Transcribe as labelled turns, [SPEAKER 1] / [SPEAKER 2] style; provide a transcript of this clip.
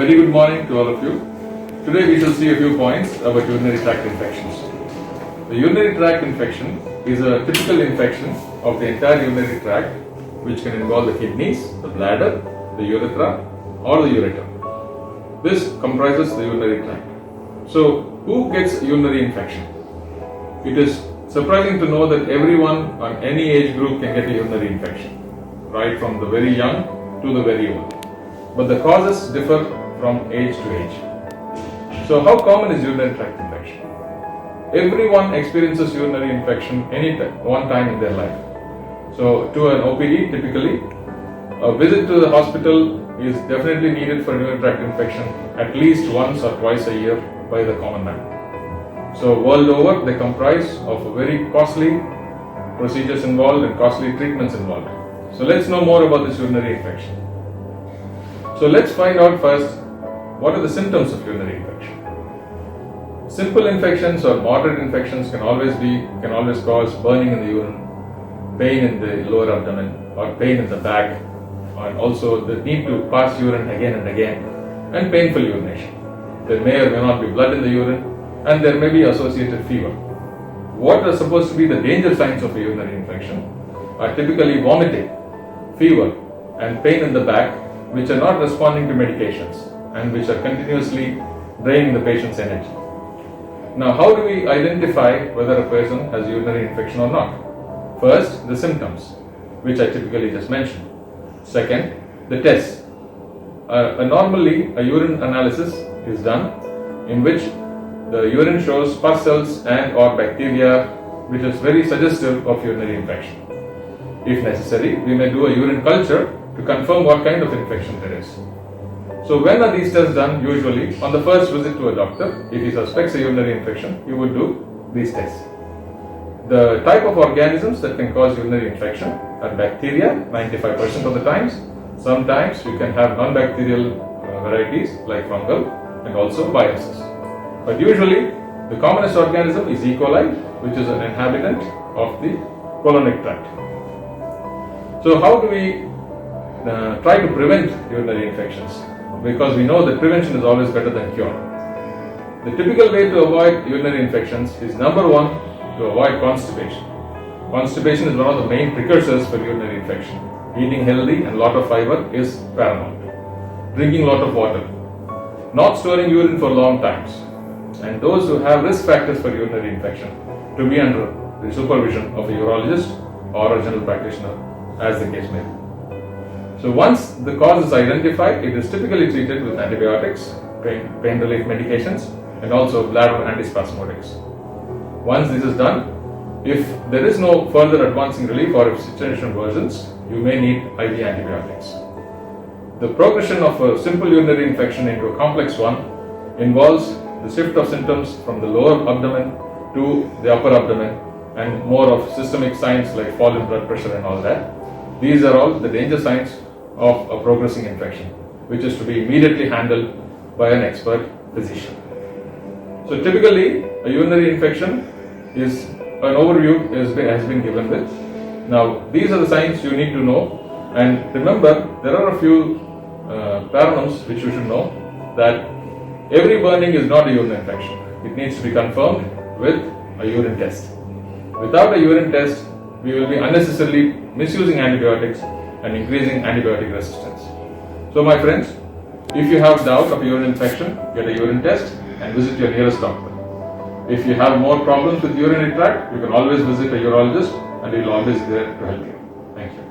[SPEAKER 1] very good morning to all of you. Today we shall see a few points about urinary tract infections. The urinary tract infection is a typical infection of the entire urinary tract which can involve the kidneys, the bladder, the urethra or the ureter. This comprises the urinary tract. So who gets urinary infection? It is surprising to know that everyone on any age group can get a urinary infection, right from the very young to the very old. But the causes differ from age to age. So how common is urinary tract infection? Everyone experiences urinary infection one time in their life. So to an OPD, typically, a visit to the hospital is definitely needed for urinary tract infection at least once or twice a year by the common man. So world over, they comprise of very costly procedures involved and costly treatments involved. So let's know more about this urinary infection. So let's find out first what are the symptoms of urinary infection. Simple infections or moderate infections can always cause burning in the urine, pain in the lower abdomen or pain in the back, and also the need to pass urine again and again, and painful urination. There may or may not be blood in the urine, and there may be associated fever. What are supposed to be the danger signs of a urinary infection are typically vomiting, fever, and pain in the back, which are not responding to medications and which are continuously draining the patient's energy. Now, how do we identify whether a person has urinary infection or not? First, the symptoms, which I typically just mentioned. Second, the tests. Normally, a urine analysis is done in which the urine shows pus cells and or bacteria, which is very suggestive of urinary infection. If necessary, we may do a urine culture to confirm what kind of infection there is. So when are these tests done? Usually on the first visit to a doctor. If he suspects a urinary infection, he would do these tests. The type of organisms that can cause urinary infection are bacteria, 95% of the times. Sometimes you can have non-bacterial varieties like fungal and also viruses. But usually the commonest organism is E. coli, which is an inhabitant of the colonic tract. So how do we try to prevent urinary infections? Because we know that prevention is always better than cure. The typical way to avoid urinary infections is number one, to avoid constipation. Constipation is one of the main precursors for urinary infection. Eating healthy and lot of fiber is paramount. Drinking lot of water. Not storing urine for long times. And those who have risk factors for urinary infection to be under the supervision of a urologist or a general practitioner, as the case may be. So once the cause is identified, it is typically treated with antibiotics, pain relief medications, and also bladder antispasmodics. Once this is done, if there is no further advancing relief or if situation worsens, you may need IV antibiotics. The progression of a simple urinary infection into a complex one involves the shift of symptoms from the lower abdomen to the upper abdomen and more of systemic signs like fall in blood pressure and all that. These are all the danger signs of a progressing infection, which is to be immediately handled by an expert physician. So typically, a urinary infection is an overview has been given with. Now, these are the signs you need to know, and remember, there are a few paradigms which you should know, that every burning is not a urine infection. It needs to be confirmed with a urine test. Without a urine test, we will be unnecessarily misusing antibiotics and increasing antibiotic resistance. So my friends, if you have doubt of urine infection, get a urine test and visit your nearest doctor. If you have more problems with urinary tract, you can always visit a urologist and he will always be there to help you. Thank you.